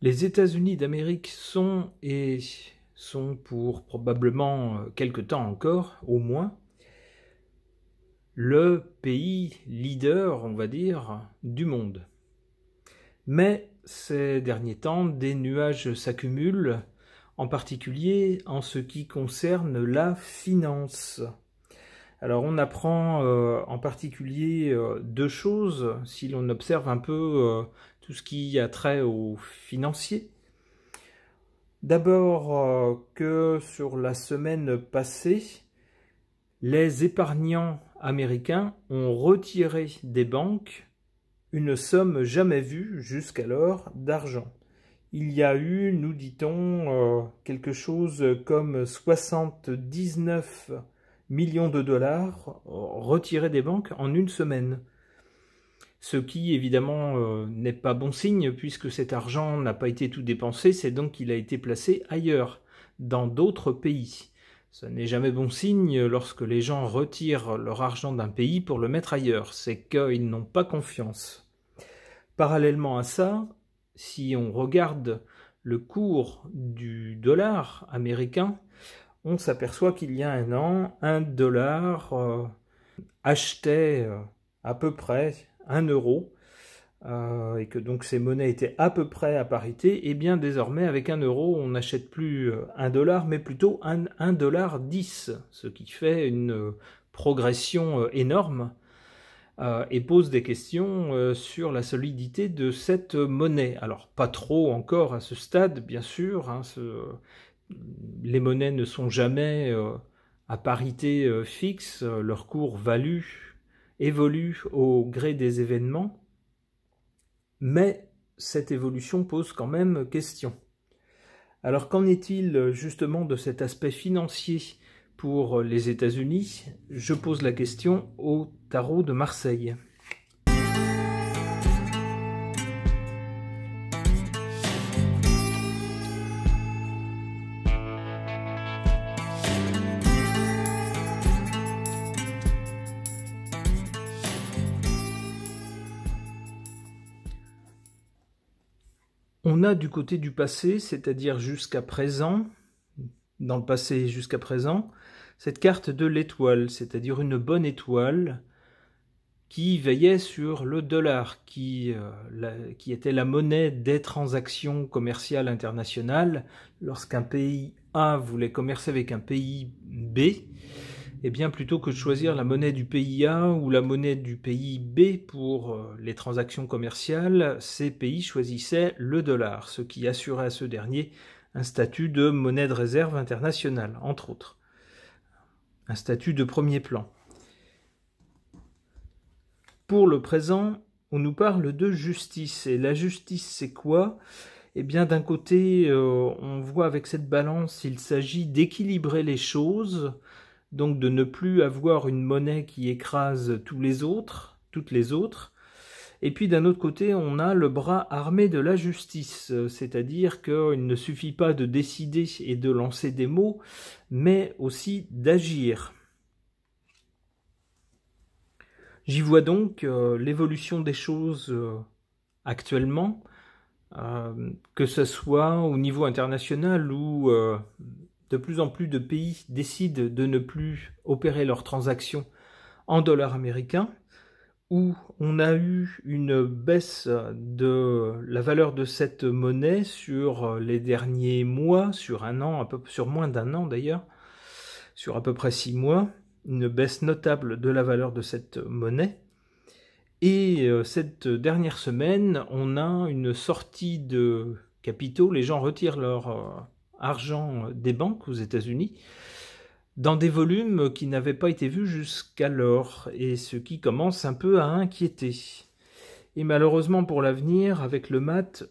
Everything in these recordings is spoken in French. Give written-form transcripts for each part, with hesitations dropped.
Les États-Unis d'Amérique sont pour probablement quelque temps encore, au moins, le pays leader, on va dire, du monde. Mais ces derniers temps, des nuages s'accumulent, en particulier en ce qui concerne la finance. Alors on apprend en particulier deux choses si l'on observe un peu tout ce qui a trait aux financiers. D'abord que sur la semaine passée, les épargnants américains ont retiré des banques une somme jamais vue jusqu'alors d'argent. Il y a eu, nous dit-on, quelque chose comme 79 millions de dollars retirés des banques en une semaine. Ce qui, évidemment, n'est pas bon signe, puisque cet argent n'a pas été tout dépensé, c'est donc qu'il a été placé ailleurs, dans d'autres pays. Ce n'est jamais bon signe lorsque les gens retirent leur argent d'un pays pour le mettre ailleurs, c'est qu'ils n'ont pas confiance. Parallèlement à ça, si on regarde le cours du dollar américain, on s'aperçoit qu'il y a un an, un dollar achetait à peu près 1 euro, et que donc ces monnaies étaient à peu près à parité, et bien désormais avec 1 euro on n'achète plus 1 dollar, mais plutôt 1 dollar 10, ce qui fait une progression énorme, et pose des questions sur la solidité de cette monnaie. Alors pas trop encore à ce stade, bien sûr, hein, les monnaies ne sont jamais à parité fixe, leur cours évolue au gré des événements, mais cette évolution pose quand même question. Alors qu'en est-il justement de cet aspect financier pour les États-Unis? Je pose la question au tarot de Marseille. On a du côté du passé, c'est-à-dire jusqu'à présent, dans le passé jusqu'à présent, cette carte de l'étoile, c'est-à-dire une bonne étoile qui veillait sur le dollar, qui était la monnaie des transactions commerciales internationales. Lorsqu'un pays A voulait commercer avec un pays B, eh bien plutôt que de choisir la monnaie du pays A ou la monnaie du pays B pour les transactions commerciales, ces pays choisissaient le dollar, ce qui assurait à ce dernier un statut de monnaie de réserve internationale, entre autres. Un statut de premier plan. Pour le présent, on nous parle de justice. Et la justice, c'est quoi? Eh bien, d'un côté, on voit avec cette balance, il s'agit d'équilibrer les choses, donc de ne plus avoir une monnaie qui écrase toutes les autres. Et puis d'un autre côté, on a le bras armé de la justice, c'est-à-dire qu'il ne suffit pas de décider et de lancer des mots, mais aussi d'agir. J'y vois donc l'évolution des choses actuellement, que ce soit au niveau international où de plus en plus de pays décident de ne plus opérer leurs transactions en dollars américains, où on a eu une baisse de la valeur de cette monnaie sur les derniers mois, sur un an, sur moins d'un an d'ailleurs, sur à peu près 6 mois, une baisse notable de la valeur de cette monnaie. Et cette dernière semaine, on a une sortie de capitaux, les gens retirent leur argent des banques aux États-Unis, dans des volumes qui n'avaient pas été vus jusqu'alors, et ce qui commence un peu à inquiéter. Et malheureusement pour l'avenir, avec le mat,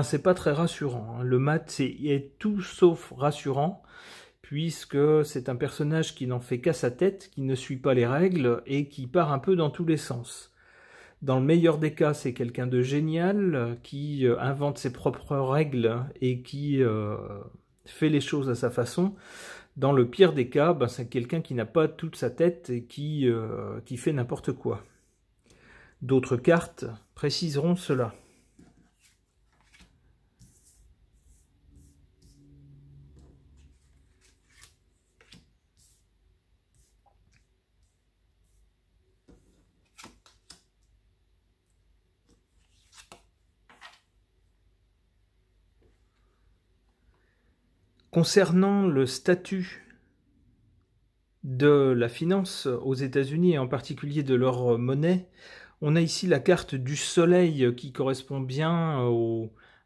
c'est pas très rassurant. Le mat est tout sauf rassurant, puisque c'est un personnage qui n'en fait qu'à sa tête, qui ne suit pas les règles, et qui part un peu dans tous les sens. Dans le meilleur des cas, c'est quelqu'un de génial, qui invente ses propres règles, et qui fait les choses à sa façon. Dans le pire des cas, c'est quelqu'un qui n'a pas toute sa tête et qui fait n'importe quoi. D'autres cartes préciseront cela. Concernant le statut de la finance aux États-Unis et en particulier de leur monnaie, on a ici la carte du soleil qui correspond bien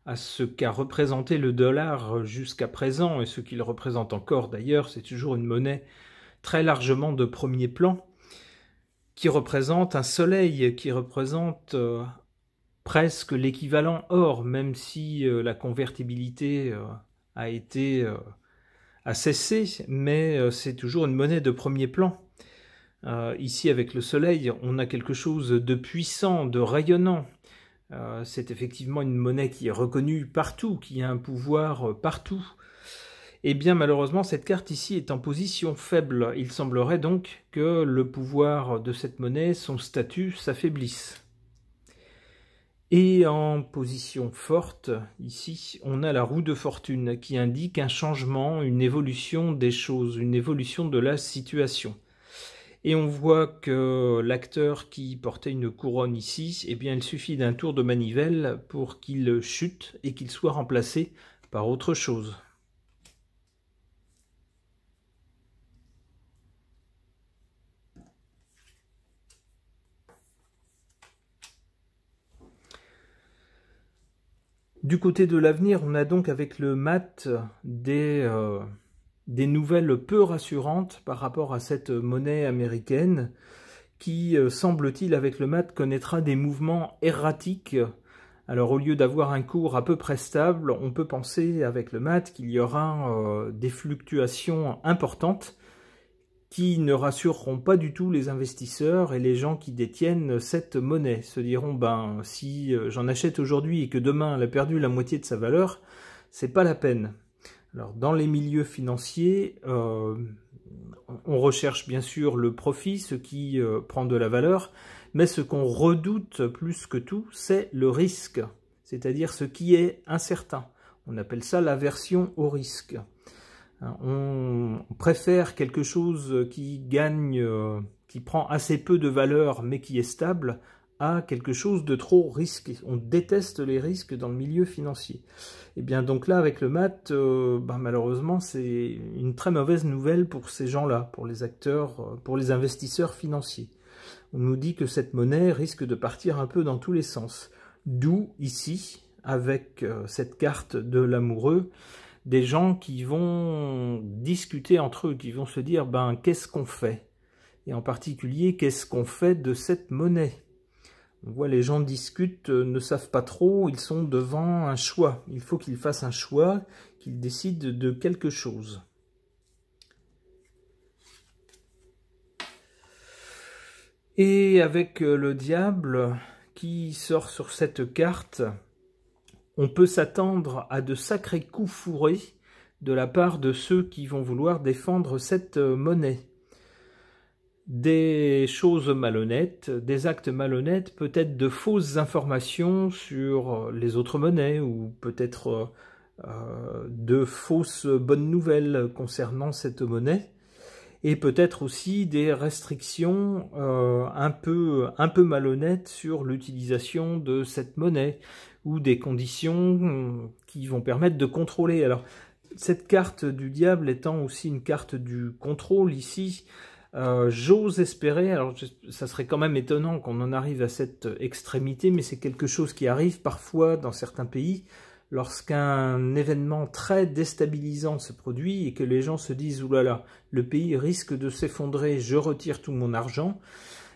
à ce qu'a représenté le dollar jusqu'à présent et ce qu'il représente encore d'ailleurs. C'est toujours une monnaie très largement de premier plan qui représente un soleil, qui représente presque l'équivalent or, même si la convertibilité a cessé, mais c'est toujours une monnaie de premier plan. Ici, avec le soleil, on a quelque chose de puissant, de rayonnant. C'est effectivement une monnaie qui est reconnue partout, qui a un pouvoir partout. Eh bien, malheureusement, cette carte ici est en position faible. Il semblerait donc que le pouvoir de cette monnaie, son statut, s'affaiblisse. Et en position forte, ici, on a la roue de fortune qui indique un changement, une évolution des choses, une évolution de la situation. Et on voit que l'acteur qui portait une couronne ici, eh bien, il suffit d'un tour de manivelle pour qu'il chute et qu'il soit remplacé par autre chose. Du côté de l'avenir, on a donc avec le mat des nouvelles peu rassurantes par rapport à cette monnaie américaine qui, semble-t-il, avec le mat, connaîtra des mouvements erratiques. Alors au lieu d'avoir un cours à peu près stable, on peut penser avec le mat qu'il y aura des fluctuations importantes qui ne rassureront pas du tout les investisseurs et les gens qui détiennent cette monnaie. Se diront, ben, si j'en achète aujourd'hui et que demain elle a perdu la moitié de sa valeur, c'est pas la peine. Alors, dans les milieux financiers, on recherche bien sûr le profit, ce qui prend de la valeur, mais ce qu'on redoute plus que tout, c'est le risque, c'est-à-dire ce qui est incertain. On appelle ça l'aversion au risque. On préfère quelque chose qui gagne, qui prend assez peu de valeur mais qui est stable, à quelque chose de trop risqué. On déteste les risques dans le milieu financier. Et bien donc là avec le mat, malheureusement c'est une très mauvaise nouvelle pour ces gens-là, pour les acteurs, pour les investisseurs financiers. On nous dit que cette monnaie risque de partir un peu dans tous les sens. D'où ici, avec cette carte de l'amoureux, des gens qui vont discuter entre eux, qui vont se dire, ben, qu'est-ce qu'on fait? Et en particulier, qu'est-ce qu'on fait de cette monnaie? On voit les gens discutent, ne savent pas trop, ils sont devant un choix. Il faut qu'ils fassent un choix, qu'ils décident de quelque chose. Et avec le diable qui sort sur cette carte, on peut s'attendre à de sacrés coups fourrés de la part de ceux qui vont vouloir défendre cette monnaie. Des choses malhonnêtes, des actes malhonnêtes, peut-être de fausses informations sur les autres monnaies ou peut-être de fausses bonnes nouvelles concernant cette monnaie. Et peut-être aussi des restrictions un peu malhonnêtes sur l'utilisation de cette monnaie ou des conditions qui vont permettre de contrôler. Alors, cette carte du diable étant aussi une carte du contrôle ici, j'ose espérer, alors ça serait quand même étonnant qu'on en arrive à cette extrémité, mais c'est quelque chose qui arrive parfois dans certains pays, lorsqu'un événement très déstabilisant se produit et que les gens se disent « oulala, le pays risque de s'effondrer, je retire tout mon argent »,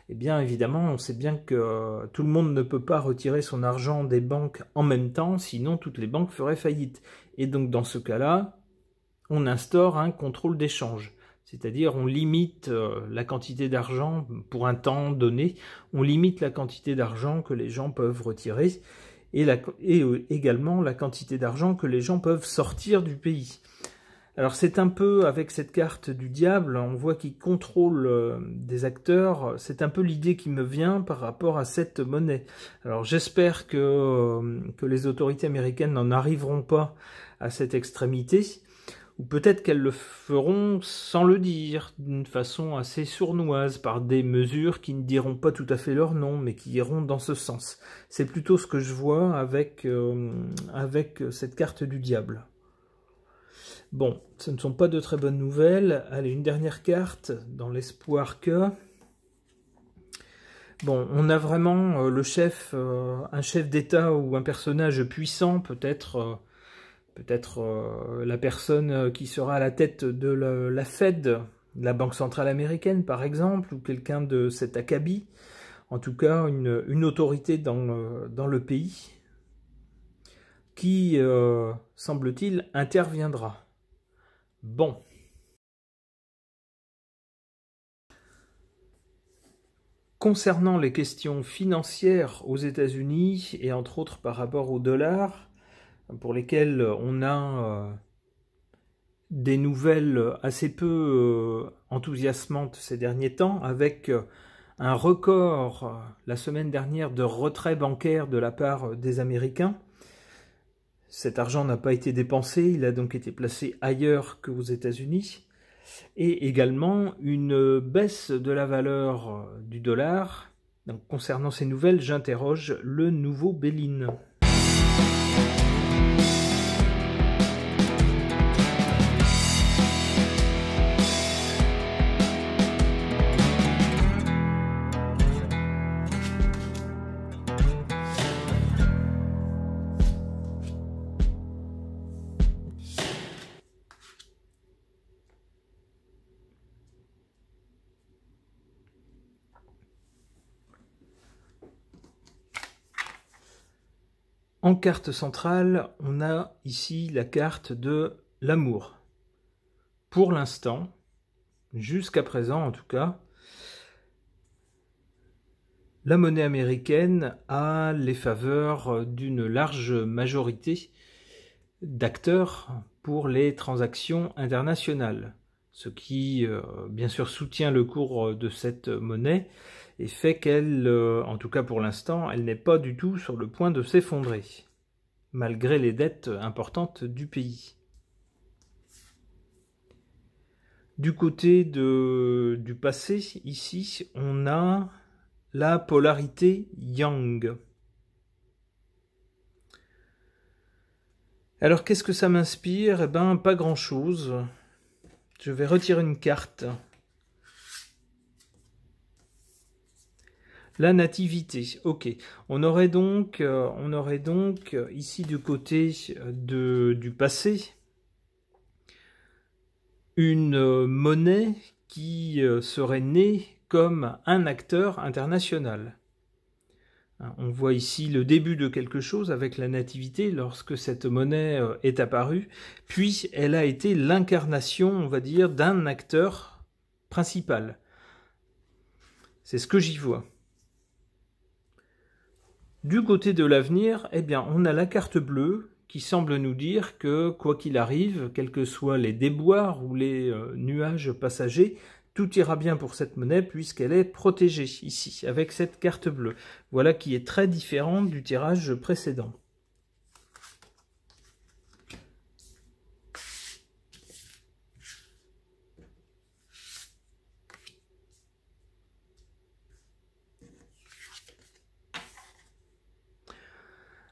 eh bien évidemment on sait bien que tout le monde ne peut pas retirer son argent des banques en même temps, sinon toutes les banques feraient faillite. Et donc dans ce cas-là, on instaure un contrôle d'échange. C'est-à-dire on limite la quantité d'argent pour un temps donné, on limite la quantité d'argent que les gens peuvent retirer, et également la quantité d'argent que les gens peuvent sortir du pays. Alors c'est un peu, avec cette carte du diable, on voit qu'il contrôle des acteurs, c'est un peu l'idée qui me vient par rapport à cette monnaie. Alors j'espère que les autorités américaines n'en arriveront pas à cette extrémité, ou peut-être qu'elles le feront sans le dire, d'une façon assez sournoise, par des mesures qui ne diront pas tout à fait leur nom, mais qui iront dans ce sens. C'est plutôt ce que je vois avec cette carte du diable. Bon, ce ne sont pas de très bonnes nouvelles. Allez, une dernière carte, dans l'espoir que... Bon, on a vraiment le chef, un chef d'État ou un personnage puissant, peut-être la personne qui sera à la tête de la Fed, la Banque centrale américaine par exemple, ou quelqu'un de cet acabit, en tout cas une autorité dans le pays, qui, semble-t-il, interviendra. Bon. Concernant les questions financières aux États-Unis, et entre autres par rapport au dollar, pour lesquelles on a des nouvelles assez peu enthousiasmantes ces derniers temps, avec un record la semaine dernière de retrait bancaire de la part des Américains. Cet argent n'a pas été dépensé, il a donc été placé ailleurs qu'aux États-Unis. Et également une baisse de la valeur du dollar. Donc, concernant ces nouvelles, j'interroge le nouveau Béline. En carte centrale, on a ici la carte de l'amour. Pour l'instant, jusqu'à présent en tout cas, la monnaie américaine a les faveurs d'une large majorité d'acteurs pour les transactions internationales, ce qui bien sûr soutient le cours de cette monnaie et fait qu'elle, en tout cas pour l'instant, elle n'est pas du tout sur le point de s'effondrer, malgré les dettes importantes du pays. Du côté du passé, ici, on a la polarité yang. Alors, qu'est-ce que ça m'inspire? Eh ben, pas grand-chose. Je vais retirer une carte. La nativité, ok. On aurait donc ici du côté du passé une monnaie qui serait née comme un acteur international. On voit ici le début de quelque chose avec la nativité lorsque cette monnaie est apparue, puis elle a été l'incarnation, on va dire, d'un acteur principal. C'est ce que j'y vois. Du côté de l'avenir, eh bien, on a la carte bleue qui semble nous dire que, quoi qu'il arrive, quels que soient les déboires ou les nuages passagers, tout ira bien pour cette monnaie puisqu'elle est protégée ici, avec cette carte bleue. Voilà qui est très différent du tirage précédent.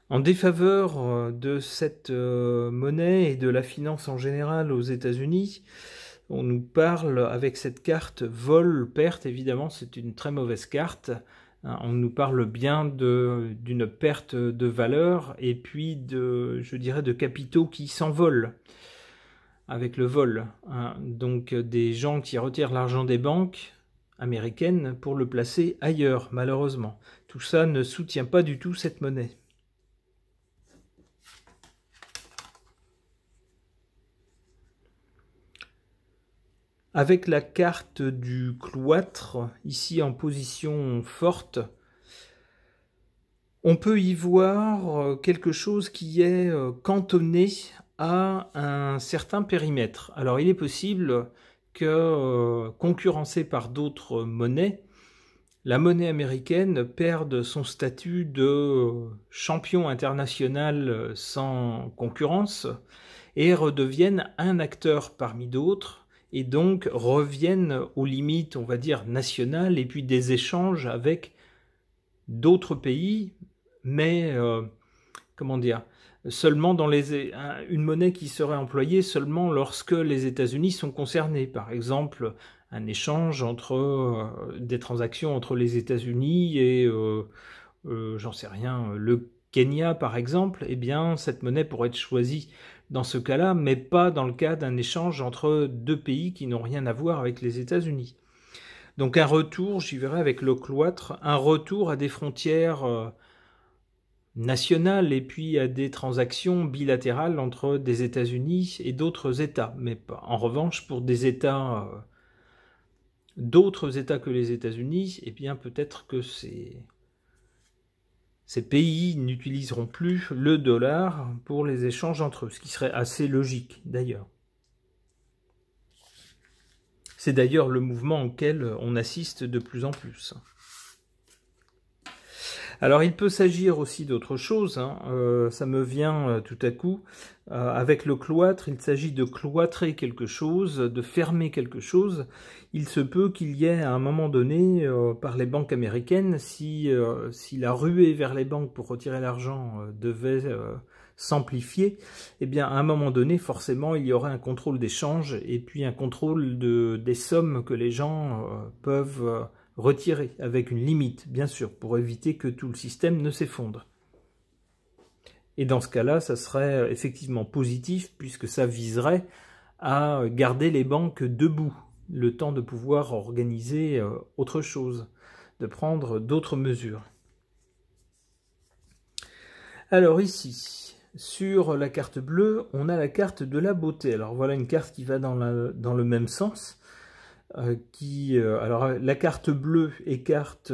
En défaveur de cette monnaie et de la finance en général aux États-Unis, on nous parle avec cette carte vol, perte, évidemment c'est une très mauvaise carte. On nous parle bien d'une perte de valeur et puis je dirais, de capitaux qui s'envolent avec le vol. Donc des gens qui retirent l'argent des banques américaines pour le placer ailleurs, malheureusement. Tout ça ne soutient pas du tout cette monnaie. Avec la carte du cloître, ici en position forte, on peut y voir quelque chose qui est cantonné à un certain périmètre. Alors il est possible que, concurrencée par d'autres monnaies, la monnaie américaine perde son statut de champion international sans concurrence et redevienne un acteur parmi d'autres, et donc reviennent aux limites, on va dire, nationales, et puis des échanges avec d'autres pays, mais comment dire, seulement dans une monnaie qui serait employée seulement lorsque les États-Unis sont concernés. Par exemple, un échange entre des transactions entre les États-Unis et, j'en sais rien, le Kenya par exemple, eh bien cette monnaie pourrait être choisie dans ce cas-là, mais pas dans le cas d'un échange entre deux pays qui n'ont rien à voir avec les États-Unis. Donc un retour, j'y verrai avec le cloître, un retour à des frontières nationales et puis à des transactions bilatérales entre des États-Unis et d'autres États. Mais pas. En revanche, pour des États, d'autres États que les États-Unis, eh bien peut-être que ces pays n'utiliseront plus le dollar pour les échanges entre eux, ce qui serait assez logique d'ailleurs. C'est d'ailleurs le mouvement auquel on assiste de plus en plus. Alors il peut s'agir aussi d'autre chose, hein. Ça me vient tout à coup, avec le cloître, il s'agit de cloîtrer quelque chose, de fermer quelque chose. Il se peut qu'il y ait à un moment donné, par les banques américaines, si la ruée vers les banques pour retirer l'argent devait s'amplifier, eh bien à un moment donné, forcément, il y aurait un contrôle d'échange et puis un contrôle des sommes que les gens peuvent retirer, avec une limite, bien sûr, pour éviter que tout le système ne s'effondre. Et dans ce cas-là, ça serait effectivement positif, puisque ça viserait à garder les banques debout, le temps de pouvoir organiser autre chose, de prendre d'autres mesures. Alors ici, sur la carte bleue, on a la carte de la beauté. Alors voilà une carte qui va dans le même sens. Alors la carte bleue écarte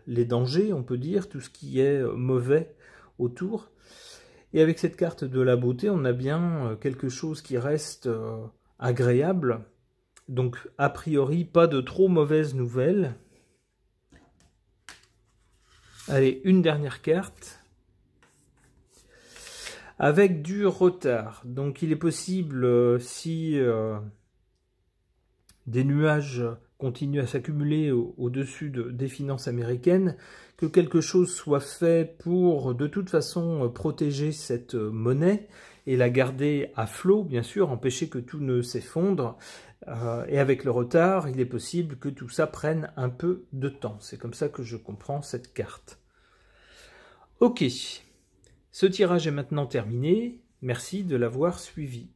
les dangers, on peut dire, tout ce qui est mauvais autour. Et avec cette carte de la beauté, on a bien quelque chose qui reste agréable. Donc a priori, pas de trop mauvaises nouvelles. Allez, une dernière carte. Avec du retard. Donc il est possible, si des nuages continuent à s'accumuler au-dessus des finances américaines, que quelque chose soit fait pour de toute façon protéger cette monnaie et la garder à flot, bien sûr, empêcher que tout ne s'effondre. Et avec le retard, il est possible que tout ça prenne un peu de temps. C'est comme ça que je comprends cette carte. Ok, ce tirage est maintenant terminé. Merci de l'avoir suivi.